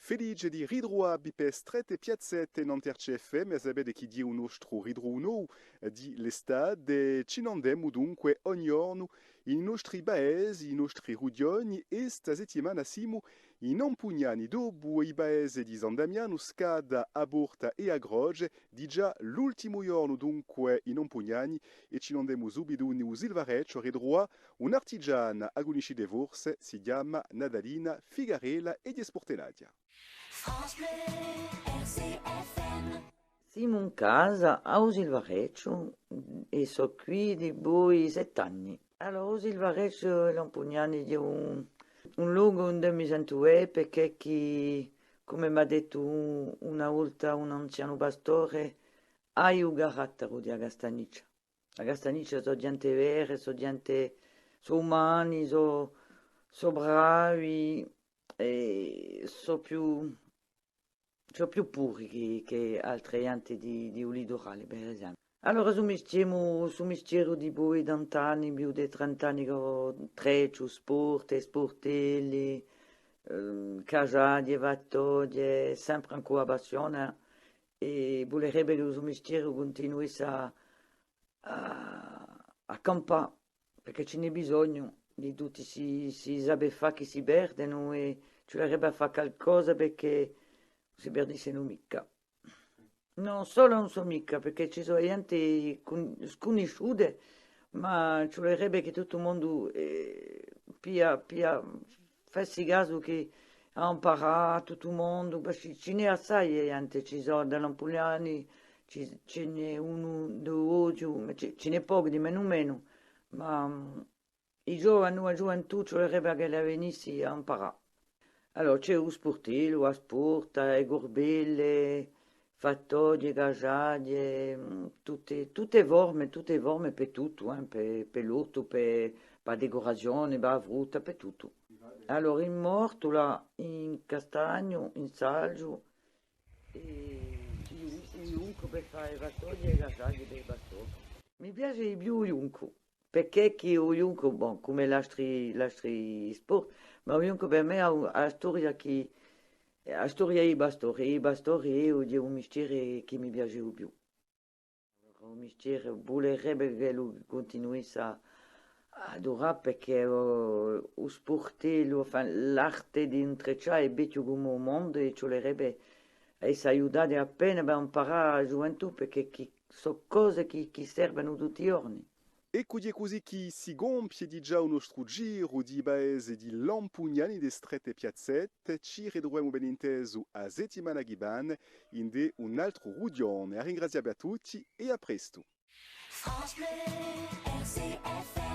Felice di ridroa bipe strette piazzette in CFM, e sapete chi di un nostro ridruno di l'estate, ci andemo dunque ogni giorno in nostri paesi, in nostri rudioni, e sta settimana siamo in Ampugnani, dopo i paesi di San Damiano, Scada, a Borta e a Groge, di già l'ultimo giorno dunque in Ampugnani, e ci andiamo subito in Silvareccio, ridroa un'artigiana agonisci de Vorse, si chiama Nadalina Figarella e di Sporteladia. France Bleu, RCFM. Siamo in casa a Silvareccio e so qui di voi 7 anni. Allora, Silvareccio e Lampugnani è un luogo dove mi sento bene perché chi, come mi ha detto una volta un anziano pastore, hai un carattere di Agastaniccia. Agastaniccia sono gente vera, sono umani, sono bravi e sono più puri che altre gente di un litorale, per esempio. Allora, su mistero di voi d'antanni, più di 30 anni che ho treccio, sport e sportelli, casaglie, vattoglie, sempre ancora passione e vorrebbe che questo mistero continuasse a campare, perché ce n'è bisogno di tutti, si sa fare che si perdono e ci vorrebbe fare qualcosa perché si perdessero mica. Non solo non so mica, perché ci sono gente sconosciute, ma ci vorrebbe che tutto il mondo facesse caso che ha imparato tutto il mondo, perché ce n'è assai di gente, ci sono dall'Ampugliani, ce n'è uno di oggi, ma ce n'è pochi di meno meno, ma i giovani, la gioventù ci vorrebbe che la venissi a imparare. Allora c'è lo sportello, la sporta, le gorbelle, fattorie, gasaglie, tutte forme per tutto, per l'orto, per la decorazione, per la frutta, per tutto. Allora in mortola, in castagno, in saggio, e il junco per fare le fattorie e le gasaglie per i bastoni. Mi piace di più il junco, perché che il junco, bon, come l'altri sport, ma il junco per me ha la storia che la storia i bastori è un mestiere che mi piace di più. Un mestiere vorrebbe che lo continuasse a adorare perché lo sportello, enfin, l'arte di intrecciare è bello come il mondo e ci vorrebbe essere aiutati appena per imparare la gioventù perché sono cose che servono tutti i giorni. E così chi si gonfie di già un nostro giro di paese di Lampugnani de strette piazzette, ci ridroviamo ben inteso a settimana Giban in de un altro rudione. A ringraziare a tutti e a presto. France Bleu, RCFM.